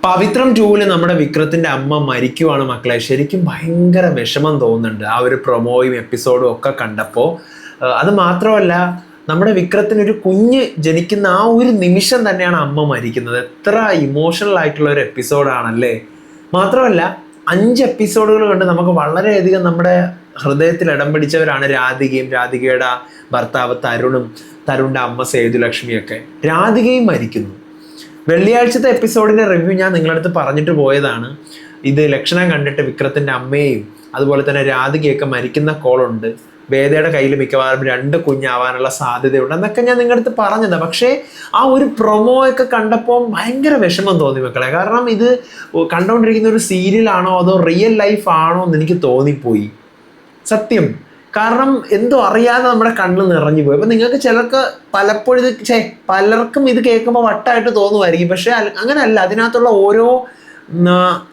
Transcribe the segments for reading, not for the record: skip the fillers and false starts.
പവിത്രം 2-ല് നമ്മുടെ വിക്രത്തിന്റെ അമ്മ മരിക്കുവാണ് മക്കളെ. ശരിക്കും ഭയങ്കര വിഷമം തോന്നുന്നുണ്ട് ആ ഒരു പ്രൊമോയും എപ്പിസോഡും ഒക്കെ കണ്ടപ്പോൾ. അത് മാത്രമല്ല, നമ്മുടെ വിക്രത്തിന് ഒരു കുഞ്ഞ് ജനിക്കുന്ന ആ ഒരു നിമിഷം തന്നെയാണ് അമ്മ മരിക്കുന്നത്. എത്ര ഇമോഷണൽ ആയിട്ടുള്ള ഒരു എപ്പിസോഡാണല്ലേ. മാത്രമല്ല 5 എപ്പിസോഡുകൾ കണ്ട് നമുക്ക് വളരെയധികം നമ്മുടെ ഹൃദയത്തിൽ ഇടം പിടിച്ചവരാണ് രാധികയും രാധികയുടെ ഭർത്താവ് തരുണും തരുണിൻ്റെ അമ്മ സേതുലക്ഷ്മിയൊക്കെ. രാധികയും മരിക്കുന്നു. വെള്ളിയാഴ്ചത്തെ എപ്പിസോഡിന്റെ റിവ്യൂ ഞാൻ നിങ്ങളടുത്ത് പറഞ്ഞിട്ട് പോയതാണ്. ഇത് ലക്ഷണം കണ്ടിട്ട് വിക്രത്തിന്റെ അമ്മയെയും അതുപോലെ തന്നെ രാധികയൊക്കെ മരിക്കുന്ന കോളുണ്ട്. വേദയുടെ കയ്യിൽ മിക്കവാറും 2 കുഞ്ഞാവാനുള്ള സാധ്യതയുണ്ട് എന്നൊക്കെ ഞാൻ നിങ്ങളുടെ അടുത്ത് പറഞ്ഞതാണ്. പക്ഷേ ആ ഒരു പ്രൊമോ ഒക്കെ കണ്ടപ്പോൾ ഭയങ്കര വിഷമം തോന്നി മക്കളെ. കാരണം ഇത് കണ്ടുകൊണ്ടിരിക്കുന്ന ഒരു സീരിയലാണോ അതോ റിയൽ ലൈഫ് ആണോ എന്ന് എനിക്ക് തോന്നിപ്പോയി സത്യം. കാരണം എന്തോ അറിയാതെ നമ്മുടെ കണ്ണ് നിറഞ്ഞു പോയി. അപ്പം നിങ്ങൾക്ക് ചിലർക്ക് പലപ്പോഴും പലർക്കും ഇത് കേൾക്കുമ്പോൾ വട്ടായിട്ട് തോന്നുമായിരിക്കും. പക്ഷെ അങ്ങനെയല്ല. അതിനകത്തുള്ള ഓരോ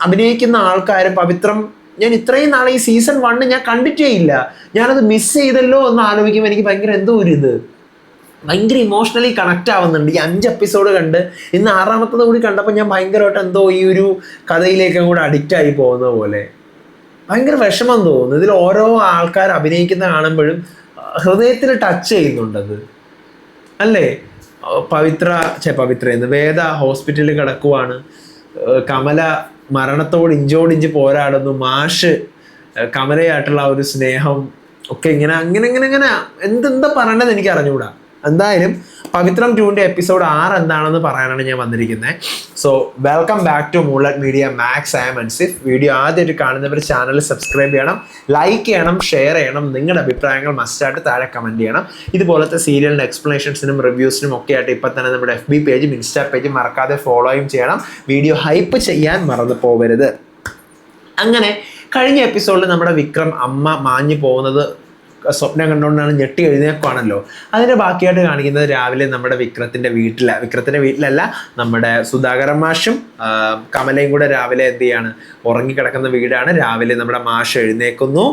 അഭിനയിക്കുന്ന ആൾക്കാരും പവിത്രം, ഞാൻ ഇത്രയും നാളെ ഈ സീസൺ 1 ഞാൻ കണ്ടിട്ടേ ഇല്ല. ഞാനത് മിസ് ചെയ്തല്ലോ എന്ന് ആലോചിക്കുമ്പോൾ എനിക്ക് ഭയങ്കര എന്തോ ഒരു ഭയങ്കര ഇമോഷണലി കണക്റ്റ് ആവുന്നുണ്ട്. ഈ 5 എപ്പിസോഡ് കണ്ട് ഇന്ന് 6ാമത്തത് കൂടി കണ്ടപ്പോൾ ഞാൻ ഭയങ്കരമായിട്ട് എന്തോ ഈ ഒരു കഥയിലേക്കും കൂടെ അഡിക്റ്റ് ആയി പോകുന്ന പോലെ ഭയങ്കര വിഷമം തോന്നുന്നു. ഇതിൽ ഓരോ ആൾക്കാർ അഭിനയിക്കുന്ന കാണുമ്പോഴും ഹൃദയത്തിൽ ടച്ച് ചെയ്യുന്നുണ്ടത് അല്ലേ. പവിത്ര എന്ന് വേദ ഹോസ്പിറ്റലിൽ കിടക്കുവാണ്. കമല മരണത്തോട് ഇഞ്ചോടിഞ്ച് പോരാടുന്നു. മാഷ് കമലയായിട്ടുള്ള ഒരു സ്നേഹം ഒക്കെ ഇങ്ങനെ എന്തെന്താ പറയേണ്ടത് എനിക്ക് അറിഞ്ഞുകൂടാ. എന്തായാലും പവിത്രം 2-ന്റെ എപ്പിസോഡ് 6 എന്താണെന്ന് പറയാനാണ് ഞാൻ വന്നിരിക്കുന്നത്. So welcome back to moonlight media max. I am Ansif. Video ആദ്യമായിട്ട് കാണുന്നവർ ചാനൽ സബ്സ്ക്രൈബ് ചെയ്യണം, ലൈക്ക് ചെയ്യണം, ഷെയർ ചെയ്യണം. നിങ്ങളുടെ അഭിപ്രായങ്ങൾ മസ്റ്റായിട്ട് താഴെ കമൻറ്റ് ചെയ്യണം. ഇതുപോലത്തെ സീരിയലിൻ്റെ എക്സ്പ്ലനേഷൻസിനും റിവ്യൂസിനും ഒക്കെ ആയിട്ട് ഇപ്പം തന്നെ നമ്മുടെ FB പേജും ഇൻസ്റ്റാ പേജും മറക്കാതെ ഫോളോയും ചെയ്യണം. വീഡിയോ ഹൈപ്പ് ചെയ്യാൻ മറന്നു പോകരുത്. അങ്ങനെ കഴിഞ്ഞ എപ്പിസോഡിൽ നമ്മുടെ വിക്രം അമ്മ മാഞ്ഞു പോകുന്നത് സ്വപ്നം കണ്ടുകൊണ്ടാണ് ഞെട്ടി എഴുന്നേക്കുവാണല്ലോ. അതിൻ്റെ ബാക്കിയായിട്ട് കാണിക്കുന്നത് രാവിലെ നമ്മുടെ വിക്രത്തിൻ്റെ വീട്ടിലല്ല, നമ്മുടെ സുധാകരൻ മാഷും കമലയും കൂടെ രാവിലെ എന്ത് ചെയ്യാണ്, ഉറങ്ങിക്കിടക്കുന്ന വീടാണ്. രാവിലെ നമ്മുടെ മാഷ് എഴുന്നേക്കുന്നു,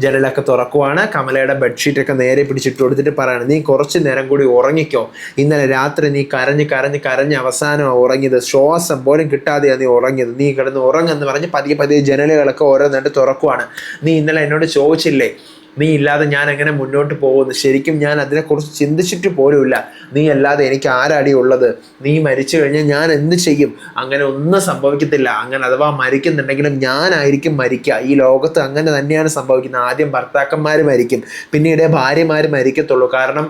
ജനലൊക്കെ തുറക്കുവാണ്. കമലയുടെ ബെഡ്ഷീറ്റൊക്കെ നേരെ പിടിച്ചിട്ട് കൊടുത്തിട്ട് പറയാണ്, നീ കുറച്ച് നേരം കൂടി ഉറങ്ങിക്കോ. ഇന്നലെ രാത്രി നീ കരഞ്ഞ് അവസാനം ഉറങ്ങിയത്, ശ്വാസം പോലും കിട്ടാതെയാണ് നീ ഉറങ്ങിയത്. നീ കിടന്ന് ഉറങ്ങെന്ന് പറഞ്ഞ് പതിയെ ജനലുകളൊക്കെ ഓരോന്നായിട്ട് തുറക്കുവാണ്. നീ ഇന്നലെ എന്നോട് ചോദിച്ചില്ലേ നീ ഇല്ലാതെ ഞാൻ എങ്ങനെ മുന്നോട്ട് പോകുന്നു? ശരിക്കും ഞാൻ അതിനെക്കുറിച്ച് ചിന്തിച്ചിട്ട് പോലുമില്ല. നീ അല്ലാതെ എനിക്ക് ആരാടി ഉള്ളത്? നീ മരിച്ചു കഴിഞ്ഞാൽ ഞാൻ എന്ത് ചെയ്യും? അങ്ങനെ ഒന്നും സംഭവിക്കത്തില്ല. അങ്ങനെ അഥവാ മരിക്കുന്നുണ്ടെങ്കിലും ഞാനായിരിക്കും മരിക്കുക. ഈ ലോകത്ത് അങ്ങനെ തന്നെയാണ് സംഭവിക്കുന്നത്. ആദ്യം ഭർത്താക്കന്മാർ മരിക്കും, പിന്നീട് ഭാര്യമാർ മരിക്കത്തുള്ളൂ. കാരണം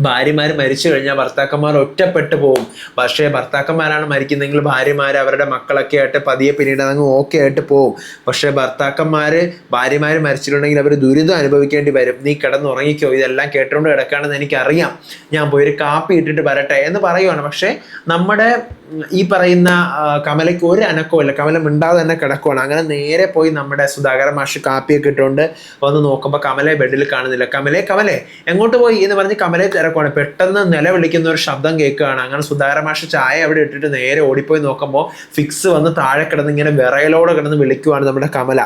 ഭാര്യമാർ മരിച്ചു കഴിഞ്ഞാൽ ഭർത്താക്കന്മാർ ഒറ്റപ്പെട്ടു പോകും. പക്ഷേ ഭർത്താക്കന്മാരാണ് മരിക്കുന്നതെങ്കിൽ ഭാര്യമാർ അവരുടെ മക്കളൊക്കെ ആയിട്ട് പതിയെ പിന്നീട് അങ്ങ് ഓക്കെ ആയിട്ട് പോകും. പക്ഷേ ഭാര്യമാർ മരിച്ചിട്ടുണ്ടെങ്കിൽ അവർ ദുരിതം അനുഭവിക്കേണ്ടി വരും. നീ കിടന്നുറങ്ങിക്കോ, ഇതെല്ലാം കേട്ടുകൊണ്ട് കിടക്കുകയാണെന്ന് എനിക്കറിയാം, ഞാൻ പോയി ഒരു കാപ്പി ഇട്ടിട്ട് വരട്ടെ എന്ന് പറയുവാണ്. പക്ഷേ നമ്മുടെ ഈ പറയുന്ന കമലയ്ക്ക് ഒരു അനക്കമില്ല. കമല മിണ്ടാതെ തന്നെ കിടക്കുവാണ്. അങ്ങനെ നേരെ പോയി നമ്മുടെ സുധാകരൻ മാഷ് കാപ്പിയൊക്കെ ഇട്ടുകൊണ്ട് വന്ന് നോക്കുമ്പോൾ കമലയെ ബെഡിൽ കാണുന്നില്ല. കമലേ എങ്ങോട്ട് പോയി എന്ന് പറഞ്ഞ് കമലയെ തിരക്കുവാണ്. പെട്ടെന്ന് നിലവിളിക്കുന്ന ഒരു ശബ്ദം കേൾക്കുകയാണ്. അങ്ങനെ സുധാകരൻ മാഷ് ചായ അവിടെ ഇട്ടിട്ട് നേരെ ഓടിപ്പോയി നോക്കുമ്പോൾ ഫിക്സ് വന്ന് താഴെ കിടന്ന് ഇങ്ങനെ വിറയലോടെ കിടന്ന് വിളിക്കുവാണ് നമ്മുടെ കമല.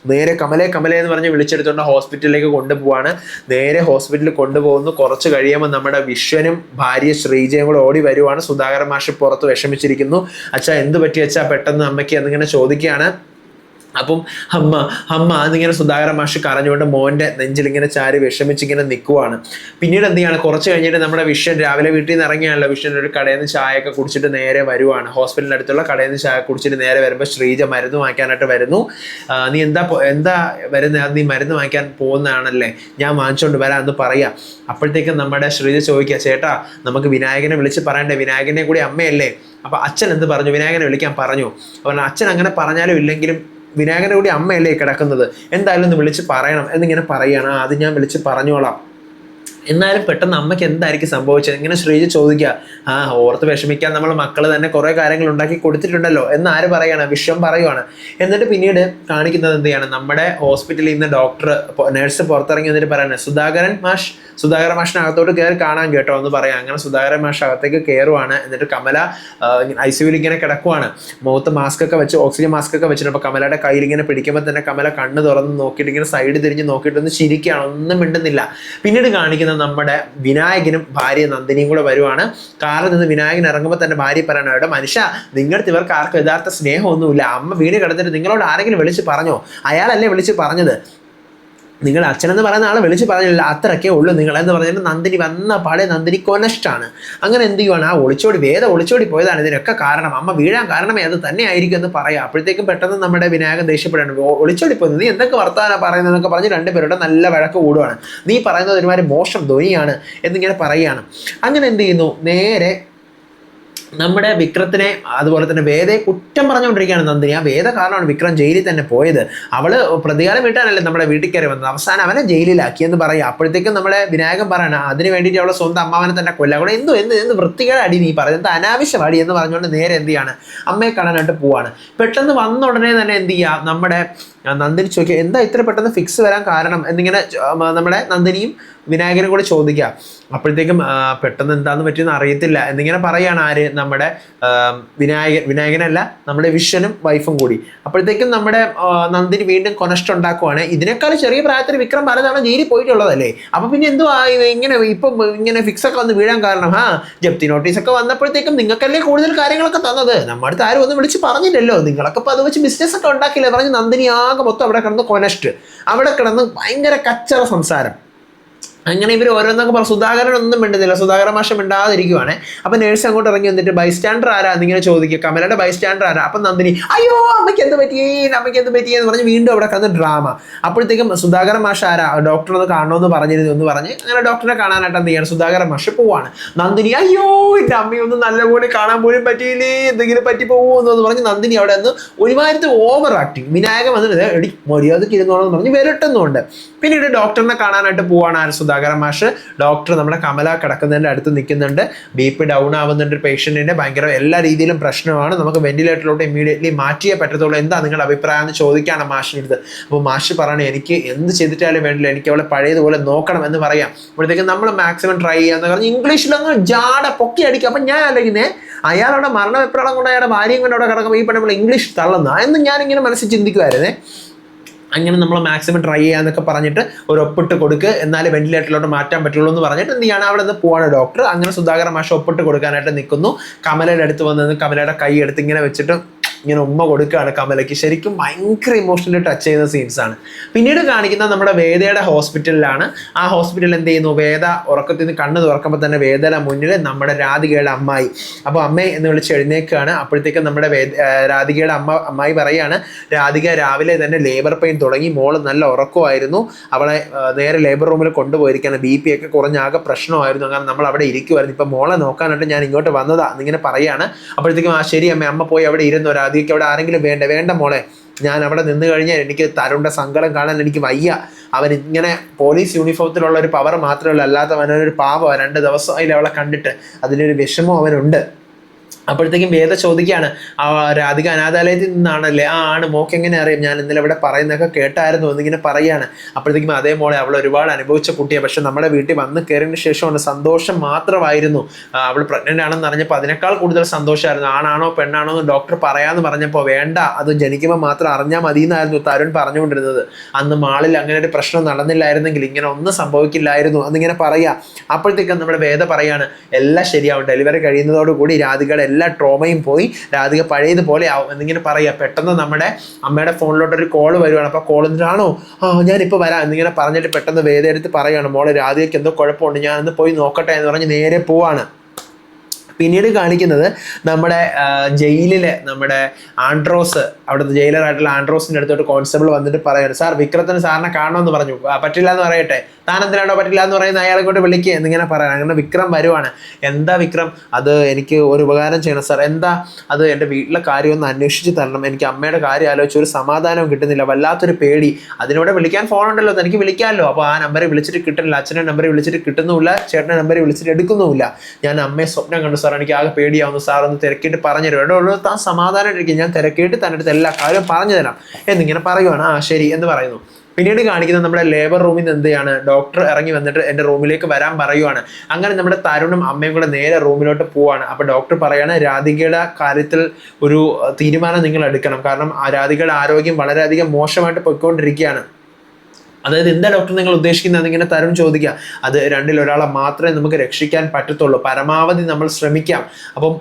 നേരെ കമലേ എന്ന് പറഞ്ഞ് വിളിച്ചെടുത്തുകൊണ്ട് ഹോസ്പിറ്റലിലേക്ക് കൊണ്ടുപോവാണ്. നേരെ ഹോസ്പിറ്റലിൽ കൊണ്ടുപോകുന്നു. കുറച്ച് കഴിയുമ്പോൾ നമ്മുടെ വിശ്വനും ഭാര്യ ശ്രീജയും കൂടെ ഓടി വരുവാണ്. സുധാകരൻ മാഷ് പുറത്ത് വിഷമിച്ചിരിക്കുന്നു. അച്ഛാ എന്ത് പറ്റി അച്ഛാ പെട്ടെന്ന് അമ്മയ്ക്ക് എന്നിങ്ങനെ ചോദിക്കുകയാണ്. അപ്പം അമ്മ എന്നിങ്ങനെ സുധാകരൻ മാഷ് കരഞ്ഞുകൊണ്ട് മോൻ്റെ നെഞ്ചിലിങ്ങനെ ചാരി വിഷമിച്ചിങ്ങനെ നിൽക്കുവാണ്. പിന്നീട് എന്ത് ചെയ്യാണ്, കുറച്ച് കഴിഞ്ഞിട്ട് നമ്മുടെ വിശ്വൻ രാവിലെ വീട്ടിൽ നിന്ന് ഇറങ്ങിയാണല്ലോ. വിശ്വൻ ഒരു കടയിൽ നിന്ന് ചായയൊക്കെ കുടിച്ചിട്ട് നേരെ വരുവാണ്. ഹോസ്പിറ്റലിൻ്റെ അടുത്തുള്ള കടയിൽ നിന്ന് ചായ കുടിച്ചിട്ട് നേരെ വരുമ്പോൾ ശ്രീജ മരുന്ന് വാങ്ങിക്കാനായിട്ട് വരുന്നു. നീ എന്താ വരുന്നത്? നീ മരുന്ന് വാങ്ങിക്കാൻ പോകുന്നതാണല്ലേ, ഞാൻ വാങ്ങിച്ചുകൊണ്ട് വരാം എന്ന് പറയാം. അപ്പോഴത്തേക്കും നമ്മുടെ ശ്രീജ ചോദിക്കുക, ചേട്ടാ നമുക്ക് വിനായകനെ വിളിച്ച് പറയണ്ടേ, വിനായകനെ കൂടി അമ്മയല്ലേ? അപ്പോൾ അച്ഛൻ എന്ത് പറഞ്ഞു? വിനായകനെ വിളിക്കാൻ പറഞ്ഞു. അപ്പോൾ അച്ഛൻ അങ്ങനെ പറഞ്ഞാലും ഇല്ലെങ്കിലും വിനായകൻ്റെ കൂടി അമ്മയല്ലേ കിടക്കുന്നത്, എന്തായാലും ഒന്ന് വിളിച്ച് പറയണം എന്നിങ്ങനെ പറയുകയാണ്. അത് ഞാൻ വിളിച്ച് പറഞ്ഞോളാം. എന്നാലും പെട്ടെന്ന് അമ്മയ്ക്ക് എന്തായിരിക്കും സംഭവിച്ചത്? ഇങ്ങനെ ശ്രീജ ചോദിക്കുക. ഓർത്ത് വിഷമിക്കാൻ നമ്മൾ മക്കൾ തന്നെ കുറേ കാര്യങ്ങൾ ഉണ്ടാക്കി കൊടുത്തിട്ടുണ്ടല്ലോ എന്ന് ആര് പറയാണ്? വിശ്വം പറയുവാണ്. എന്നിട്ട് പിന്നീട് കാണിക്കുന്നത് എന്ത് ചെയ്യാണ്, നമ്മുടെ ഹോസ്പിറ്റലിൽ നിന്ന് നേഴ്സ് പുറത്തിറങ്ങി എന്നിട്ട് പറയണേ, സുധാകരൻ മാഷിനകത്തോട്ട് കയറി കാണാൻ കേട്ടോ എന്ന് പറയാം. അങ്ങനെ സുധാകരൻ മാഷ് അകത്തേക്ക് കയറുവാണ്. എന്നിട്ട് കമല ICUവിൽ ഇങ്ങനെ കിടക്കുവാണ്. മുഖത്ത് മാസ്കൊക്കെ വെച്ച്, ഓക്സിജൻ മാസ്കൊക്കെ വെച്ചിട്ട്. അപ്പോൾ കമലയുടെ കയ്യിൽ ഇങ്ങനെ പിടിക്കുമ്പോൾ തന്നെ കമല കണ്ണ് തുറന്ന് നോക്കിയിട്ട് ഇങ്ങനെ സൈഡ് തിരിഞ്ഞ് നോക്കിയിട്ടൊന്ന് ചിരിക്കുകയാണ്, ഒന്നും മിണ്ടുന്നില്ല. പിന്നീട് കാണിക്കുന്നത് കാണിക്കുന്ന നമ്മുടെ വിനായകനും ഭാര്യ നന്ദിനിയും കൂടെ വരുവാണ്. കാറിൽ നിന്ന് വിനായകൻ ഇറങ്ങുമ്പോൾ തന്നെ ഭാര്യ പറയണ, മനുഷ്യ നിങ്ങളുടെ ഇവർക്ക് ആർക്കും യഥാർത്ഥ സ്നേഹമൊന്നുമില്ല. അമ്മ വീട് കിടന്നിട്ട് നിങ്ങളോട് ആരെങ്കിലും വിളിച്ച് പറഞ്ഞോ? അയാളല്ലേ വിളിച്ച് പറഞ്ഞത്. നിങ്ങൾ അച്ഛനെന്ന് പറയുന്ന ആളെ വിളിച്ച് പറഞ്ഞില്ല, അത്രയൊക്കെ ഉള്ളൂ നിങ്ങളെന്ന് പറഞ്ഞിട്ട് നന്ദിനി വന്ന പാടെ നന്ദിനി കൊനഷ്ടാണ്. അങ്ങനെ എന്ത് ചെയ്യുവാണ്, ആ ഒളിച്ചോടി പോയതാണ് ഇതിനൊക്കെ കാരണം. അമ്മ വീഴാൻ കാരണമേ അത് തന്നെ ആയിരിക്കും എന്ന് പറയാം. അപ്പോഴത്തേക്കും പെട്ടെന്ന് നമ്മുടെ വിനായകൻ ദേഷ്യപ്പെടാണ്. ഒളിച്ചോടി പോയത് നീ എന്തൊക്കെ വർത്താനാണ് പറയുന്നതെന്നൊക്കെ പറഞ്ഞ് രണ്ടുപേരുടെ നല്ല വഴക്ക് കൂടുവാണ്. നീ പറയുന്നത് ഒരുമാതിരി മോശം ധ്വനിയാണ് എന്നിങ്ങനെ പറയുകയാണ്. അങ്ങനെ എന്ത് ചെയ്യുന്നു, നേരെ നമ്മുടെ വിക്രത്തിനെ അതുപോലെ തന്നെ വേദയെ കുറ്റം പറഞ്ഞുകൊണ്ടിരിക്കുകയാണ് നന്ദിനി. ആ വേദ കാരണമാണ് വിക്രം ജയിലിൽ തന്നെ പോയത്. അവള് പ്രതികാരം വീട്ടാനല്ലേ നമ്മുടെ വീട്ടിൽ കയറി വന്നത്, അവസാനം അവനെ ജയിലിലാക്കി എന്ന് പറയാം. അപ്പോഴത്തേക്കും നമ്മളെ വിനായകൻ പറയണം അതിന് വേണ്ടിയിട്ട് അവളെ സ്വന്തം അമ്മാവനെ തന്നെ കൊല്ലാം. കൂടെ എന്ത് വൃത്തികേട് നീ പറയുന്നത്, എന്ത് അനാവശ്യമാടി എന്ന് പറഞ്ഞുകൊണ്ട് നേരെ എന്ത് ചെയ്യാണ്, അമ്മയെ കാണാനായിട്ട് പോവാണ്. പെട്ടെന്ന് വന്ന ഉടനെ തന്നെ എന്ത് ചെയ്യുക, നമ്മുടെ നന്ദിനി ചോദിക്കുക എന്താ ഇത്ര പെട്ടെന്ന് ഫിക്സ് വരാൻ കാരണം എന്നിങ്ങനെ നമ്മുടെ നന്ദിനിയും വിനായകനും കൂടെ ചോദിക്കുക. അപ്പോഴത്തേക്കും പെട്ടെന്ന് എന്താന്ന് പറ്റിയെന്ന് അറിയത്തില്ല എന്നിങ്ങനെ പറയുകയാണ്. ആര്, നമ്മുടെ വിനായകനല്ല, നമ്മുടെ വിശ്വനും വൈഫും കൂടി. അപ്പോഴത്തേക്കും നമ്മുടെ നന്ദിനി വീണ്ടും കൊനഷ്ട ഉണ്ടാക്കുവാണ്. ഇതിനേക്കാൾ ചെറിയ പ്രായത്തിൽ വിക്രം പലതവണ ജയിലിൽ പോയിട്ടുള്ളതല്ലേ, അപ്പൊ പിന്നെ എന്തുവാ ഇങ്ങനെ ഇപ്പം ഇങ്ങനെ ഫിക്സ് ഒക്കെ വന്ന് വീഴാൻ കാരണം? ജപ്തി നോട്ടീസൊക്കെ വന്നപ്പോഴത്തേക്കും നിങ്ങൾക്കല്ലേ കൂടുതൽ കാര്യങ്ങളൊക്കെ തന്നത്, നമ്മുടെ അടുത്ത് ആരും ഒന്നും വിളിച്ച് പറഞ്ഞില്ലല്ലോ, നിങ്ങളൊക്കെ ഇപ്പൊ അത് വെച്ച് ബിസിനസ് ഒക്കെ ഉണ്ടാക്കില്ലേ പറഞ്ഞ് നന്ദിനി ആകെ മൊത്തം അവിടെ കിടന്ന് കൊനസ്റ്റ്, അവിടെ കിടന്ന് ഭയങ്കര കച്ചറ സംസാരം. അങ്ങനെ ഇവർ ഓരോന്നൊക്കെ പറഞ്ഞു. സുധാകരൻ ഒന്നും മിണ്ടുന്നില്ല, സുധാകരൻ മാഷ മിണ്ടാതിരിക്കുവാണ്. അപ്പൊ നേഴ്സ് അങ്ങോട്ട് ഇറങ്ങി വന്നിട്ട് ബൈസ്റ്റാൻഡർ ആരാ എന്നിങ്ങനെ ചോദിക്കുക, കമലയുടെ ബൈസ്റ്റാൻഡർ ആരാ? അപ്പൊ നന്ദിനി അയ്യോ അമ്മയ്ക്ക് എന്ത് പറ്റിയെന്ന് പറഞ്ഞ് വീണ്ടും അവിടെ കിടന്ന് ഡ്രാമ. അപ്പോഴത്തേക്കും സുധാകരൻ മാഷ ആരാ, ഡോക്ടറെ ഒന്ന് കാണണമെന്ന് പറഞ്ഞിരുന്നു എന്ന് പറഞ്ഞ് അങ്ങനെ ഡോക്ടറെ കാണാനായിട്ട് എന്ത് ചെയ്യാണ്, സുധാകരൻ മാഷ് പോവാണ്. നന്ദിനി അയ്യോ എൻ്റെ അമ്മയൊന്നും നല്ലപോലെ കാണാൻ പോലും പറ്റിയില്ലേ, എന്തെങ്കിലും പറ്റി പോകുമെന്ന് പറഞ്ഞ് നന്ദിനി അവിടെ നിന്ന് ഒരുമാതിരി ഓവർ ആക്ടിങ്. വിനായകൻ വന്നിട്ട് എടി മര്യാദയ്ക്ക് ഇരുന്നോളെന്ന് പറഞ്ഞ് വിരട്ടുന്നുണ്ട്. പിന്നീട് ഡോക്ടറിനെ കാണാനായിട്ട് പോവാണ് ആര്, സുധാകരൻ മാഷ്. ഡോക്ടർ നമ്മുടെ കമല കിടക്കുന്നതിൻ്റെ അടുത്ത് നിൽക്കുന്നുണ്ട്. BP ഡൗൺ ആവുന്നുണ്ട് പേഷ്യൻറ്റിൻ്റെ, ഭയങ്കര എല്ലാ രീതിയിലും പ്രശ്നമാണ്, നമുക്ക് വെന്റിലേറ്ററിലോട്ട് ഇമ്മീഡിയറ്റ്ലി മാറ്റിയേ പറ്റത്തുള്ളൂ, എന്താ നിങ്ങളുടെ അഭിപ്രായം എന്ന് ചോദിക്കുകയാണ് മാഷിനടുത്ത്. അപ്പോൾ മാഷ് പറയണേ എനിക്ക് എന്ത് ചെയ്തിട്ടാലും വേണ്ടില്ല, എനിക്ക് അവളെ പഴയതുപോലെ നോക്കണം എന്ന് പറയാം. അപ്പോഴത്തേക്കും നമ്മൾ മാക്സിമം ട്രൈ ചെയ്യാന്ന് പറഞ്ഞ് ഇംഗ്ലീഷിലൊന്ന് ജാട പൊക്കി അടിക്കുക. അപ്പം ഞാൻ അല്ലെങ്കിൽ അയാളുടെ മരണവെപ്രാളം കൊണ്ട് അയാളുടെ ഭാര്യയും കൊണ്ട് അവിടെ കിടക്കുമ്പോൾ ഈ പെണ്ണുമ്പോൾ ഇംഗ്ലീഷ് തള്ളുന്ന എന്ന് ഞാനിങ്ങനെ മനസ്സിൽ ചിന്തിക്കുമായിരുന്നേ. അങ്ങനെ നമ്മൾ മാക്സിമം ട്രൈ ചെയ്യാന്നൊക്കെ പറഞ്ഞിട്ട് ഒരു ഒപ്പിട്ട് കൊടുക്കുക, എന്നാലും വെന്റിലേറ്ററിലോട്ട് മാറ്റാൻ പറ്റുള്ളൂ എന്ന് പറഞ്ഞിട്ട് എന്ത് ചെയ്യാണ്, അവിടെ നിന്ന് പോവാണ് ഡോക്ടർ. അങ്ങനെ സുധാകരൻ മാഷ് ഒപ്പിട്ട് കൊടുക്കാനായിട്ട് നിൽക്കുന്നു. കമലയുടെ അടുത്ത് വന്ന് കമലയുടെ കൈ എടുത്ത് ഇങ്ങനെ വെച്ചിട്ട് ഇങ്ങനെ ഉമ്മ കൊടുക്കുകയാണ് കമലയ്ക്ക്. ശരിക്കും ഭയങ്കര ഇമോഷണലി ടച്ച് ചെയ്യുന്ന സീൻസ് ആണ്. പിന്നീട് കാണിക്കുന്ന നമ്മുടെ വേദയുടെ ഹോസ്പിറ്റലിലാണ്. ആ ഹോസ്പിറ്റലിൽ എന്ത് ചെയ്യുന്നു, വേദ ഉറക്കത്തിൽ നിന്ന് കണ്ണ് തുറക്കുമ്പോൾ തന്നെ വേദയുടെ മുന്നിൽ നമ്മുടെ രാധികയുടെ അമ്മായി, അപ്പോൾ അമ്മയെ എന്ന് വിളിച്ച് എഴുന്നേൽക്കുകയാണ്. അപ്പോഴത്തേക്കും നമ്മുടെ രാധികയുടെ അമ്മായി പറയാണ്, രാധിക രാവിലെ തന്നെ ലേബർ പെയിൻ തുടങ്ങി, മോള് നല്ല ഉറക്കമായിരുന്നു, അവളെ നേരെ ലേബർ റൂമിൽ കൊണ്ടുപോയിരിക്കുകയാണ്, BP ഒക്കെ കുറഞ്ഞാകെ പ്രശ്നമായിരുന്നു, കാരണം നമ്മൾ അവിടെ ഇരിക്കുമായിരുന്നു, ഇപ്പം മോളെ നോക്കാനായിട്ട് ഞാൻ ഇങ്ങോട്ട് വന്നതാ എന്നിങ്ങനെ പറയാണ്. അപ്പോഴത്തേക്കും ശരി അമ്മ പോയി അവിടെ ഇരുന്നു, രാധികയ്ക്ക് അവിടെ ആരെങ്കിലും വേണ്ട മോളെ, ഞാൻ അവിടെ നിന്ന് കഴിഞ്ഞാൽ എനിക്ക് തരുണിൻ്റെ സങ്കടം കാണാൻ എനിക്ക് വയ്യ, അവൻ ഇങ്ങനെ പോലീസ് യൂണിഫോമത്തിലുള്ള ഒരു പവർ മാത്രമല്ല, അല്ലാത്തവനൊരു പാവമാണ്, 2 ദിവസമായില്ല അവളെ കണ്ടിട്ട്, അതിലൊരു വിഷമം അവനുണ്ട്. അപ്പോഴത്തേക്കും വേദ ചോദിക്കുകയാണ്, രാധിക അനാഥാലയത്തിൽ നിന്നാണല്ലേ? ആണ്, മോക്ക് എങ്ങനെ അറിയാം, ഞാൻ ഇന്നലെ ഇവിടെ പറയുന്നതൊക്കെ കേട്ടായിരുന്നു എന്നിങ്ങനെ പറയുകയാണ്. അപ്പോഴത്തേക്കും അതേ മോളെ, അവൾ ഒരുപാട് അനുഭവിച്ച കുട്ടിയാണ്, പക്ഷെ നമ്മുടെ വീട്ടിൽ വന്ന് കയറിയതിന് ശേഷമാണ് സന്തോഷം മാത്രമായിരുന്നു, അവൾ പ്രഗ്നൻ്റ് ആണെന്ന് അറിഞ്ഞപ്പോൾ അതിനേക്കാൾ കൂടുതൽ സന്തോഷമായിരുന്നു, ആണാണോ പെണ്ണാണോ എന്ന് ഡോക്ടർ പറയാമെന്ന് പറഞ്ഞപ്പോൾ വേണ്ട, അത് ജനിക്കുമ്പോൾ മാത്രം അറിഞ്ഞാൽ മതി എന്നായിരുന്നു തരുൺ പറഞ്ഞുകൊണ്ടിരുന്നത്, അന്ന് മാളിൽ അങ്ങനെ ഒരു പ്രശ്നം നടന്നില്ലായിരുന്നെങ്കിൽ ഇങ്ങനെ ഒന്നും സംഭവിക്കില്ലായിരുന്നു എന്നിങ്ങനെ പറയാം. അപ്പോഴത്തേക്കും നമ്മുടെ വേദ പറയാണ്, എല്ലാം ശരിയാവും, ഡെലിവറി കഴിയുന്നതോടുകൂടി രാധികയുടെ എല്ലാ ട്രോമയും പോയി, രാധിക പഴയതുപോലെ ആവും എന്നിങ്ങനെ പറയുക. പെട്ടെന്ന് നമ്മുടെ അമ്മയുടെ ഫോണിലോട്ടൊരു കോള് വരുവാണ്. അപ്പോൾ കോൾ എന്നിട്ടാണോ, ഞാനിപ്പോൾ വരാം എന്നിങ്ങനെ പറഞ്ഞിട്ട് പെട്ടെന്ന് വേദ എടുത്ത് പറയുകയാണ്, മോളെ രാധികയ്ക്ക് എന്തോ കുഴപ്പമുണ്ട്, ഞാനൊന്ന് പോയി നോക്കട്ടെ എന്ന് പറഞ്ഞ് നേരെ പോവാണ്. പിന്നീട് കാണിക്കുന്നത് നമ്മുടെ ജയിലിലെ നമ്മുടെ ആൻഡ്രോസ്, അവിടുത്തെ ജയിലറായിട്ടുള്ള ആൻഡ്രോസിൻ്റെ അടുത്തോട്ട് കോൺസ്റ്റബിൾ വന്നിട്ട് പറയുന്നത്, സാർ വിക്രത്തിന് സാറിനെ കാണണമെന്ന് പറഞ്ഞു, പറ്റില്ല എന്ന് പറയട്ടെ, താൻ എന്തിനാണോ പറ്റില്ല എന്ന് പറയുന്ന അയാളെ കൊണ്ട് വിളിക്കുക എന്നിങ്ങനെ പറയാം. അങ്ങനെ വിക്രം വരുവാണ്. എന്താ വിക്രം, അത് എനിക്ക് ഒരു ഉപകാരം ചെയ്യണം സാർ. എന്താ അത്, എൻ്റെ വീട്ടിലെ കാര്യം ഒന്ന് അന്വേഷിച്ച് തരണം, എനിക്ക് അമ്മയുടെ കാര്യം ആലോചിച്ച് ഒരു സമാധാനവും കിട്ടുന്നില്ല, വല്ലാത്തൊരു പേടി, അതിനോട് വിളിക്കാൻ ഫോൺ ഉണ്ടല്ലോ, എനിക്ക് വിളിക്കാമല്ലോ, അപ്പോൾ ആ നമ്പറിൽ വിളിച്ചിട്ട് കിട്ടുന്നില്ല, അച്ഛൻ്റെ നമ്പറിൽ വിളിച്ചിട്ട് കിട്ടുന്നുമില്ല, ചേട്ടൻ്റെ നമ്പറിൽ വിളിച്ചിട്ട് എടുക്കുന്നുമില്ല, ഞാൻ അമ്മയെ സ്വപ്നം കണ്ടു സാർ, എനിക്ക് ആകെ പേടിയാവുന്നു സാർ, ഒന്ന് തിരക്കിയിട്ട് പറഞ്ഞു തരും. എവിടെ താൻ സമാധാനമായിട്ടിരിക്കും, ഞാൻ തിരക്കിയിട്ട് തന്നെ അടുത്ത് എല്ലാ കാര്യവും പറഞ്ഞു തരാം എന്നിങ്ങനെ പറയുവാണ്. ശരി എന്ന് പറയുന്നു. പിന്നീട് കാണിക്കുന്നത് നമ്മുടെ ലേബർ റൂമിൽ നിന്ന് എന്ത് ചെയ്യാണ്, ഡോക്ടർ ഇറങ്ങി വന്നിട്ട് എൻ്റെ റൂമിലേക്ക് വരാൻ പറയുവാണ്. അങ്ങനെ നമ്മുടെ തരുണും അമ്മയും കൂടെ നേരെ റൂമിലോട്ട് പോവാണ്. അപ്പോൾ ഡോക്ടർ പറയാണ്, രാധികയുടെ കാര്യത്തിൽ ഒരു തീരുമാനം നിങ്ങൾ എടുക്കണം, കാരണം ആ രാധികയുടെ ആരോഗ്യം വളരെയധികം മോശമായിട്ട് പോയിക്കൊണ്ടിരിക്കുകയാണ്. അതായത് എന്താ ഡോക്ടർ നിങ്ങൾ ഉദ്ദേശിക്കുന്നത് ഇങ്ങനെ തരുൺ ചോദിക്കുക. അത് രണ്ടിൽ ഒരാളെ മാത്രമേ നമുക്ക് രക്ഷിക്കാൻ പറ്റത്തുള്ളൂ, പരമാവധി നമ്മൾ ശ്രമിക്കാം. അപ്പം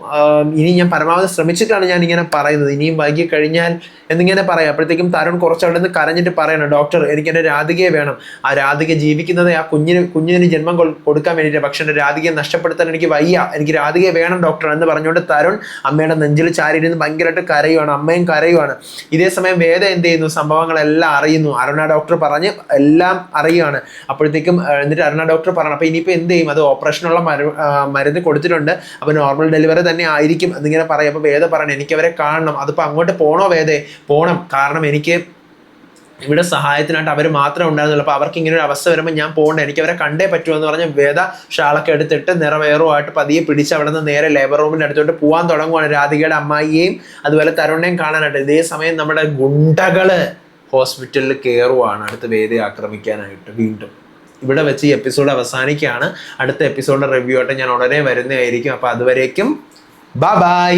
ഇനി ഞാൻ പരമാവധി ശ്രമിച്ചിട്ടാണ് ഞാൻ ഇങ്ങനെ പറയുന്നത്, ഇനിയും വൈകി കഴിഞ്ഞാൽ എന്നിങ്ങനെ പറയാം. അപ്പോഴത്തേക്കും തരുൺ കുറച്ച് അവിടെ നിന്ന് കരഞ്ഞിട്ട് പറയണം, ഡോക്ടർ എനിക്ക് എൻ്റെ രാധികയെ വേണം, ആ രാധിക ജീവിക്കുന്നത് ആ കുഞ്ഞിന് ജന്മം കൊടുക്കാൻ വേണ്ടിയിട്ട്, പക്ഷെ എൻ്റെ രാധികയെ നഷ്ടപ്പെടുത്താൻ എനിക്ക് വയ്യ, എനിക്ക് രാധികയെ വേണം ഡോക്ടർ എന്ന് പറഞ്ഞുകൊണ്ട് തരുൺ അമ്മയുടെ നെഞ്ചിൽ ചാരിയിരുന്ന് ഭയങ്കരമായിട്ട് കരയുവാണ്, അമ്മയും കരയുവാണ്. ഇതേ സമയം വേദ എന്ത് ചെയ്യുന്നു, സംഭവങ്ങളെല്ലാം അറിയുന്നു, അരുണ ഡോക്ടർ പറഞ്ഞ് എല്ലാം അറിയുകയാണ്. അപ്പോഴത്തേക്കും എന്നിട്ട് അരുണ ഡോക്ടർ പറഞ്ഞു, അപ്പോൾ ഇനിയിപ്പോൾ എന്ത് ചെയ്യും, അത് ഓപ്പറേഷനുള്ള മരുന്ന് കൊടുത്തിട്ടുണ്ട്, അപ്പോൾ നോർമൽ ഡെലിവറി തന്നെ ആയിരിക്കും എന്നിങ്ങനെ പറയും. അപ്പോൾ വേദ പറഞ്ഞു എനിക്ക് അവരെ കാണണം, അതിപ്പോൾ അങ്ങോട്ട് പോകണോ വേദേ, പോകണം, കാരണം എനിക്ക് ഇവിടെ സഹായത്തിനായിട്ട് അവർ മാത്രമേ ഉണ്ടായിരുന്നുള്ളൂ, അപ്പോൾ അവർക്ക് ഇങ്ങനെ ഒരു അവസ്ഥ വരുമ്പോൾ ഞാൻ പോകണ്ട, എനിക്ക് അവരെ കണ്ടേ പറ്റുമെന്ന് പറഞ്ഞ് വേദ ഷാളൊക്കെ എടുത്തിട്ട് നിറവേറുമായിട്ട് പതിയെ പിടിച്ച് അവിടെ നിന്ന് നേരെ ലേബർ റൂമിൻ്റെ അടുത്തോട്ട് പോകാൻ തുടങ്ങുവാണ്, രാധികയുടെ അമ്മായിയെയും അതുപോലെ തരുണിനെയും കാണാനായിട്ട്. ഇതേ സമയം നമ്മുടെ ഗുണ്ടകള് ഹോസ്പിറ്റലിൽ കയറുവാണ് അടുത്ത വേദയെ ആക്രമിക്കാനായിട്ട്. വീണ്ടും ഇവിടെ വെച്ച് ഈ എപ്പിസോഡ് അവസാനിക്കുകയാണ്. അടുത്ത എപ്പിസോഡിൻ്റെ റിവ്യൂ ആയിട്ട് ഞാൻ ഉടനെ വരുന്നതായിരിക്കും. അപ്പോൾ അതുവരേക്കും ബൈ.